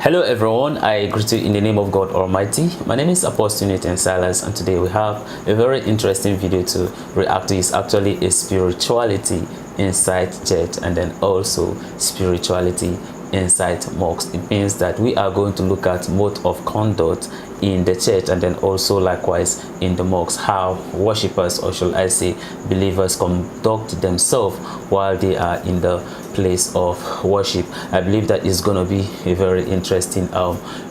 Hello everyone, I greet you in the name of God Almighty. My name is Apostle Nathan Silas, and today we have a very interesting video to react to. It's actually a spirituality inside church and then also spirituality inside mosques. It means that we are going to look at mode of conduct in the church and then also likewise in the mosques, how worshippers, or should I say believers, conduct themselves while they are in the place of worship. I believe that is going to be a very interesting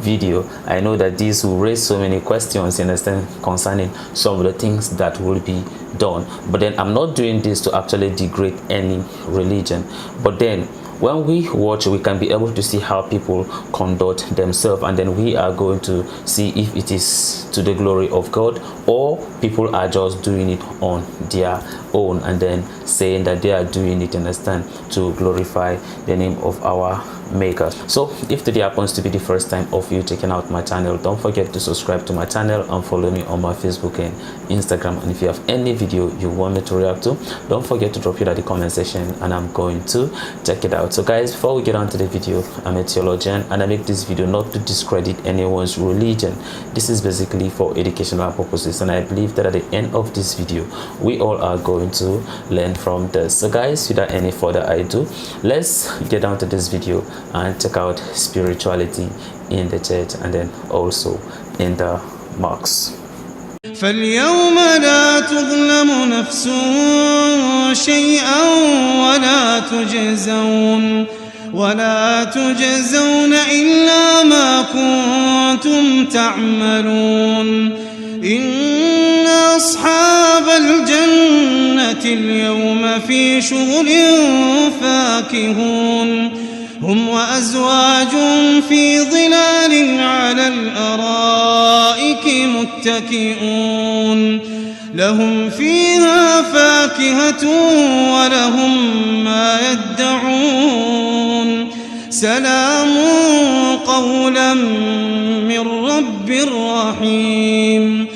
video. I know that this will raise so many questions, you understand, concerning some of the things that will be done, but then I'm not doing this to actually degrade any religion, but then when we watch, we can be able to see how people conduct themselves, and then we are going to see if it is to the glory of God or people are just doing it on their own and then saying that they are doing it, understand, to glorify the name of our maker. So if today happens to be the first time of you checking out my channel, don't forget to subscribe to my channel and follow me on my Facebook and Instagram. And if you have any video you want me to react to, don't forget to drop it at the comment section and I'm going to check it out. So guys, before we get on to the video, I'm a theologian and I make this video not to discredit anyone's religion. This is basically for educational purposes, and I believe that at the end of this video we all are going to learn from this. So guys, without any further ado, let's get down to this video and check out spirituality in the church and then also in the mosques. فاليوم لا تظلم نفس شيئا ولا تجزون إلا ما كنتم تعملون إن أصحاب الجنة اليوم في شغل فاكهون هم وأزواجهم في ظلال على الأرائك متكئون لهم فيها فاكهة ولهم ما يدعون سلام قولا من رب رحيم.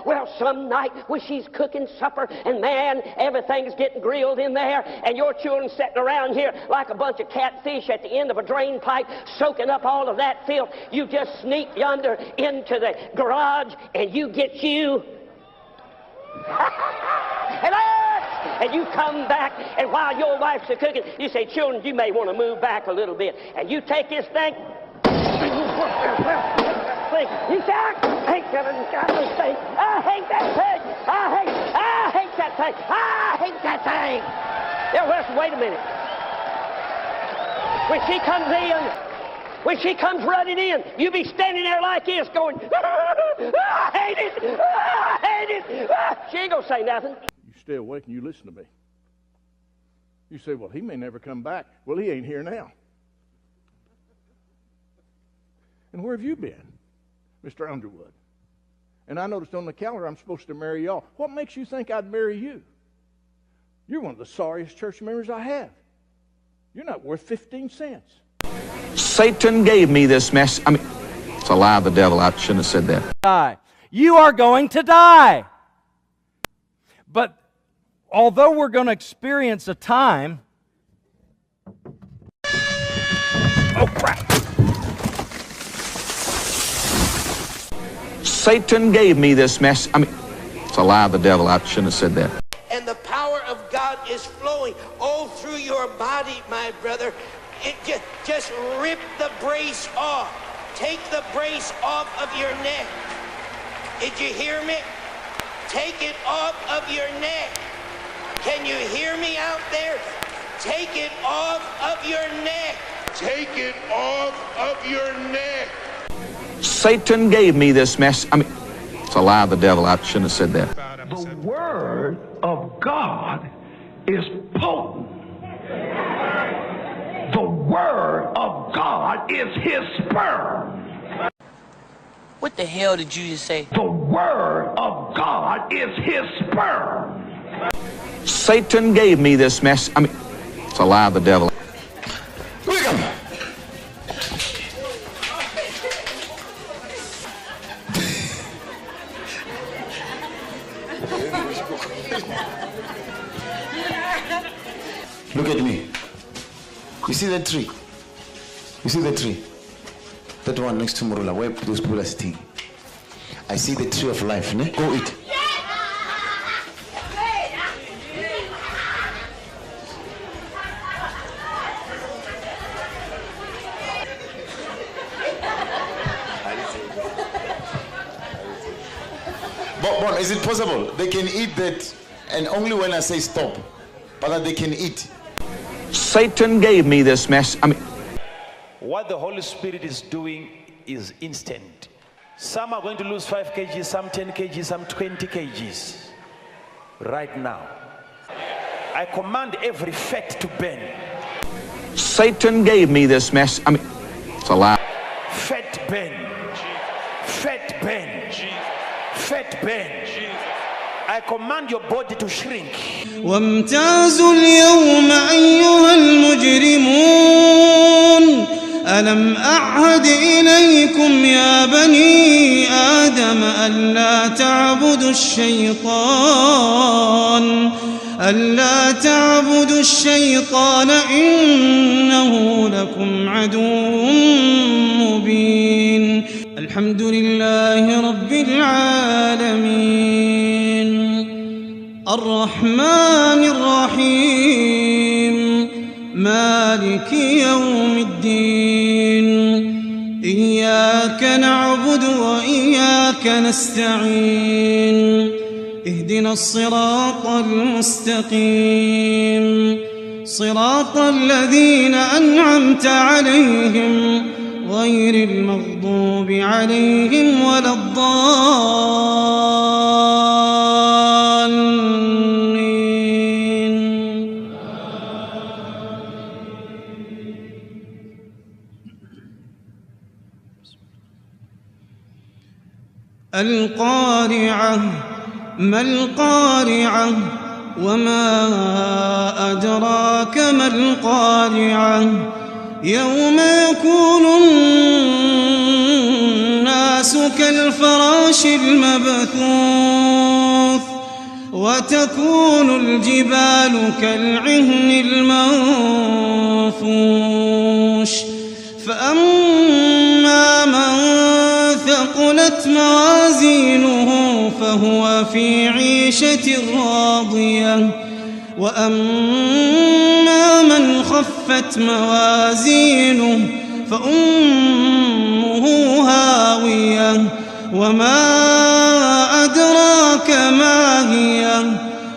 Well, some night when she's cooking supper and man, everything's getting grilled in there and your children sitting around here like a bunch of catfish at the end of a drain pipe soaking up all of that filth, you just sneak yonder into the garage and you get you and you come back, and while your wife's cooking, you say, children, you may want to move back a little bit, and you take this thing. You say, I hate that thing. I hate that thing. I hate that thing. I hate that thing. Now, wait a minute. When she comes in, when she comes running in, you be standing there like this going, I hate it. I hate it. She ain't gonna say nothing. You stay awake and you listen to me. You say, well, he may never come back. Well, he ain't here now. And where have you been, Mr. Underwood? And I noticed on the calendar I'm supposed to marry y'all. What makes you think I'd marry you? You're one of the sorriest church members I have. You're not worth 15 cents. Satan gave me this mess. I mean, it's a lie of the devil. I shouldn't have said that. Die. You are going to die. But although we're going to experience a time... Oh, crap. Satan gave me this mess. I mean, it's a lie of the devil. I shouldn't have said that. And the power of God is flowing all through your body, my brother. Just rip the brace off. Take the brace off of your neck. Did you hear me? Take it off of your neck. Can you hear me out there? Take it off of your neck. Take it off of your neck. Satan gave me this mess. I mean, it's a lie of the devil. I shouldn't have said that. The Word of God is potent. The Word of God is His sperm. What the hell did you just say? The Word of God is His sperm. Satan gave me this mess. I mean, it's a lie of the devil. Look at me. You see that tree? You see the tree? That one next to Murula, where those people are sitting. I see the tree of life, ne? Go eat. But is it possible they can eat that, and only when I say stop, but that they can eat? Satan gave me this mess. What the Holy Spirit is doing is instant. Some are going to lose 5 kgs, some 10 kgs, some 20 kgs. Right now. I command every fat to burn. Satan gave me this mess. It's a lie. Fat burn. Fat burn. Fat burn. I command your body to shrink. وامتازوا اليوم أيها المجرمون ألم أعهد إليكم يا بني آدم ألا تعبدوا الشيطان إنه لكم عدو مبين. الحمد لله رب العالمين الرحمن الرحيم مالك يوم الدين إياك نعبد وإياك نستعين اهدنا الصراط المستقيم صراط الذين أنعمت عليهم غير المغضوب عليهم ولا الضالين. القارعة ما القارعة وما أدراك ما القارعة يوم يكون الناس كالفراش المبثوث وتكون الجبال كالعهن المنفوش فأما من ثقلت موازينه فهو في عيشة راضية وأما من خفت موازينه فأمه هاوية وما أدراك ما هي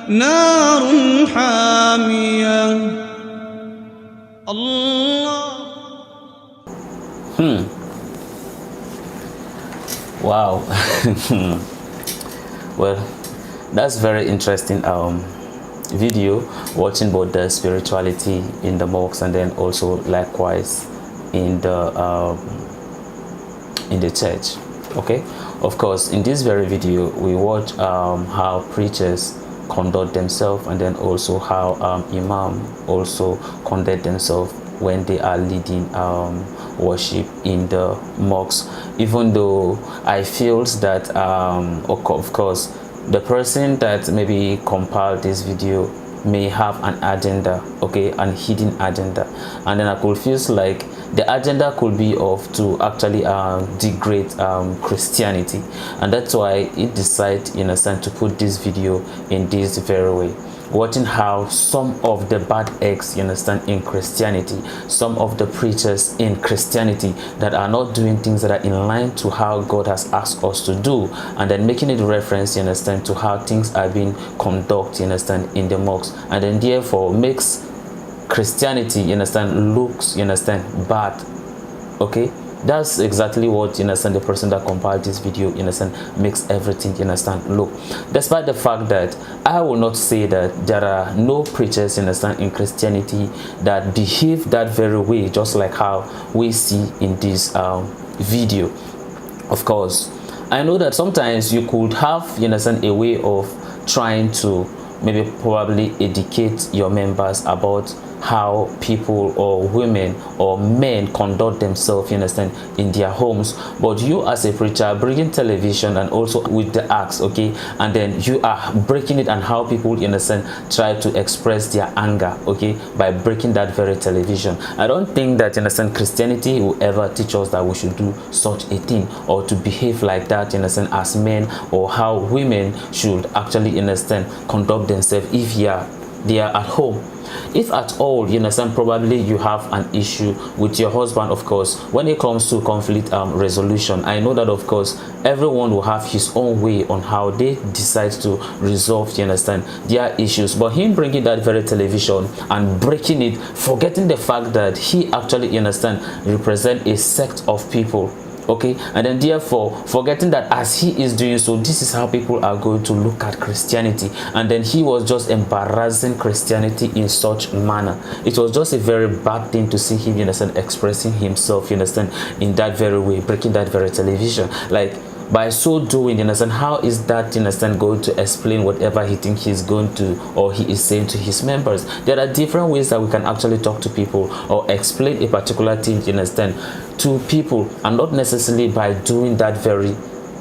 نار حامية. الله. Wow. Well, that's very interesting video, watching both the spirituality in the mosques and then also likewise in the church. Okay, of course, in this very video we watch how preachers conduct themselves and then also how imam also conduct themselves when they are leading worship in the mosques. Even though I feel that of course the person that maybe compiled this video may have an agenda, okay, an hidden agenda, and then I could feel like the agenda could be of to actually degrade Christianity, and that's why it decided in a sense to put this video in this very way, watching how some of the bad eggs, you understand, in Christianity, some of the preachers in Christianity that are not doing things that are in line to how God has asked us to do, and then making it reference, you understand, to how things are being conducted, you understand, in the mosques, and then therefore makes Christianity, you understand, looks, you understand, bad. Okay, that's exactly what, you understand, the person that compiled this video, you understand, makes everything, you understand, look. Despite the fact that I will not say that there are no preachers, you understand, in Christianity that behave that very way, just like how we see in this video. Of course, I know that sometimes you could have, you understand, a way of trying to maybe probably educate your members about how people or women or men conduct themselves, you understand, in their homes. But you as a preacher bringing television and also with the acts, okay, and then you are breaking it, and how people, you understand, try to express their anger, okay, by breaking that very television. I don't think that, you understand, Christianity will ever teach us that we should do such a thing or to behave like that, you understand, as men, or how women should actually, you understand, conduct themselves if they are at home. If at all, you understand, probably you have an issue with your husband. Of course, when it comes to conflict resolution, I know that of course everyone will have his own way on how they decide to resolve, you understand, their issues. But him bringing that very television and breaking it, forgetting the fact that he actually, you understand, represent a sect of people, okay, and then therefore forgetting that as he is doing so, this is how people are going to look at Christianity, and then he was just embarrassing Christianity in such manner. It was just a very bad thing to see him, you understand, expressing himself, you understand, in that very way, breaking that very television. Like, by so doing, you understand, how is that, you understand, going to explain whatever he thinks he's going to, or he is saying to his members? There are different ways that we can actually talk to people or explain a particular thing, you understand, to people, and not necessarily by doing that very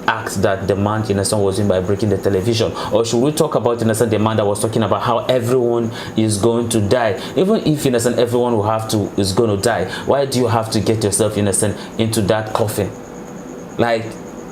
act that the man, you understand, was doing by breaking the television. Or should we talk about, you understand, the man that was talking about how everyone is going to die? Even if, you understand, everyone is going to die, why do you have to get yourself, you understand, into that coffin? Like,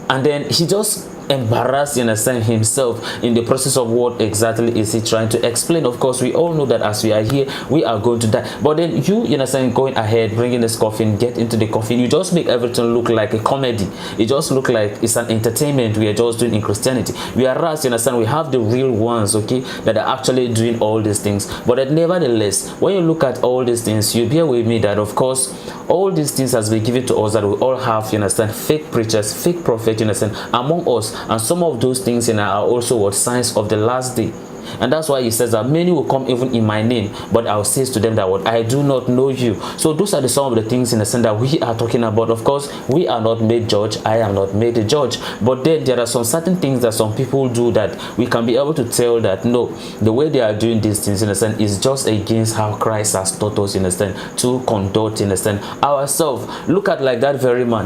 and then he just embarrassed, you understand, himself in the process of what exactly is he trying to explain. Of course, we all know that as we are here, we are going to die. But then you understand, going ahead, bringing this coffin, get into the coffin, you just make everything look like a comedy. It just look like it's an entertainment we are just doing in Christianity. Whereas, you understand, we have the real ones, okay, that are actually doing all these things. But then, nevertheless, when you look at all these things, you bear with me that of course all these things has been given to us, that we all have, you understand, fake preachers, fake prophets, you understand, among us. And some of those things, you know, are also what signs of the last day. And that's why he says that many will come even in my name, but I'll say to them that what I do not know you. So those are some of the things, in the sense, that we are talking about. Of course, we are not made judge. I am not made a judge. But then there are some certain things that some people do that we can be able to tell that no, the way they are doing these things, in a sense, is just against how Christ has taught us, in a sense, to conduct, in a sense, ourselves. Look at like that very man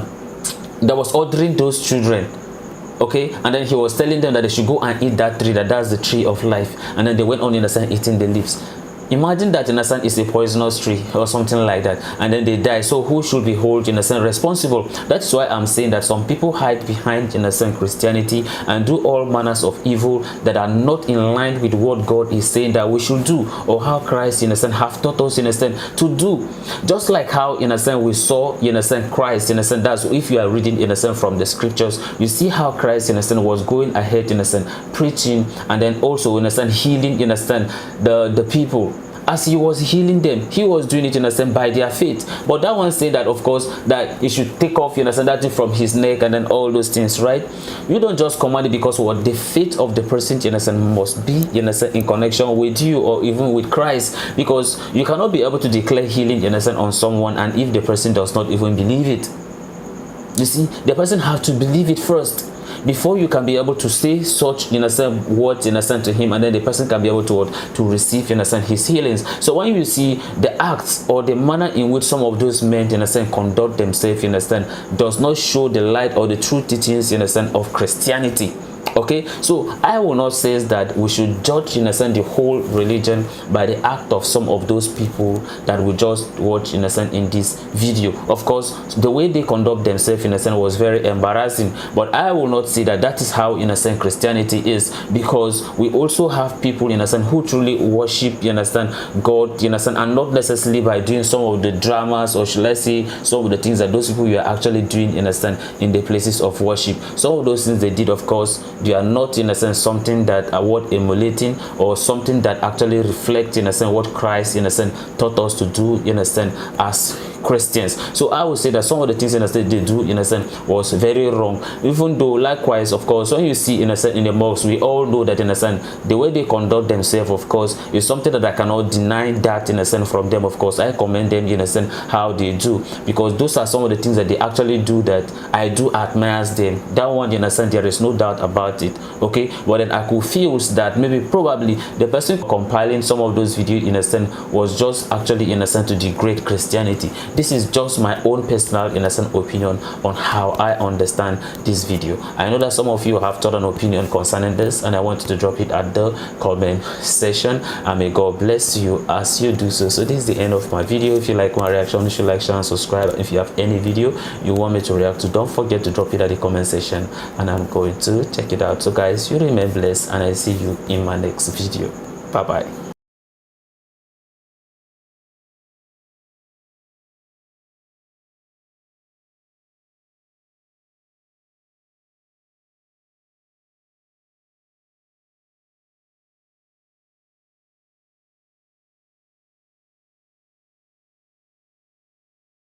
that was ordering those children, okay, and then he was telling them that they should go and eat that tree, that's the tree of life, and then they went on, in a sense, eating the leaves. Imagine that, in a sense, is a poisonous tree or something like that, and then they die. So who should be held, in a sense, responsible? That's why I'm saying that some people hide behind, in a sense, Christianity and do all manners of evil that are not in line with what God is saying that we should do, or how Christ, in a sense, have taught us, in a sense, to do. Just like how, in a sense, we saw, in a sense, Christ, in a sense, that's if you are reading, in a sense, from the scriptures, you see how Christ, in a sense, was going ahead, in a sense, preaching, and then also, in a sense, healing, in a sense, the people. As he was healing them, he was doing it, in a sense, by their faith. But that one saying that, of course, that he should take off, you understand, that thing from his neck, and then all those things, right? You don't just command it because what the faith of the person, you understand, must be, you understand, in connection with you or even with Christ, because you cannot be able to declare healing, you understand, on someone, and if the person does not even believe it. You see, the person has to believe it first before you can be able to say such, in a sense, words, in a sense, to him, and then the person can be able to receive, in a sense, his healings. So when you see the acts or the manner in which some of those men, in a sense, conduct themselves, in a sense, does not show the light or the true teachings, in a sense, of Christianity. Okay, so I will not say that we should judge, in a sense, the whole religion by the act of some of those people that we just watch, in a sense, in this video. Of course, the way they conduct themselves, in a sense, was very embarrassing, but I will not say that that is how, in a sense, Christianity is, because we also have people, in a sense, who truly worship, you understand, God, you understand, and not necessarily by doing some of the dramas, or should I say some of the things that those people you are actually doing, in a sense, in the places of worship. Some of those things they did, of course, they are not, in a sense, something that are worth emulating, or something that actually reflect, in a sense, what Christ, in a sense, taught us to do, in a sense, as Christians. So I would say that some of the things in a sense they do in a sense was very wrong. Even though likewise, of course, when you see in a sense in the mosque, we all know that in a sense the way they conduct themselves, of course, is something that I cannot deny that in a sense from them. Of course, I commend them in a sense how they do, because those are some of the things that they actually do that I do admire them. That one in a sense there is no doubt about it. Okay, but then I could feel that maybe probably the person compiling some of those videos in a sense was just actually in a sense to degrade Christianity. This is just my own personal in a sense opinion on how I understand this video. I know that some of you have thought an opinion concerning this, and I want you to drop it at the comment section, and may God bless you as you do so. So this is the end of my video. If you like my reaction, you should like, share and subscribe. If you have any video you want me to react to, don't forget to drop it at the comment section and I'm going to check it out. So guys, you remain blessed, and I see you in my next video. Bye bye.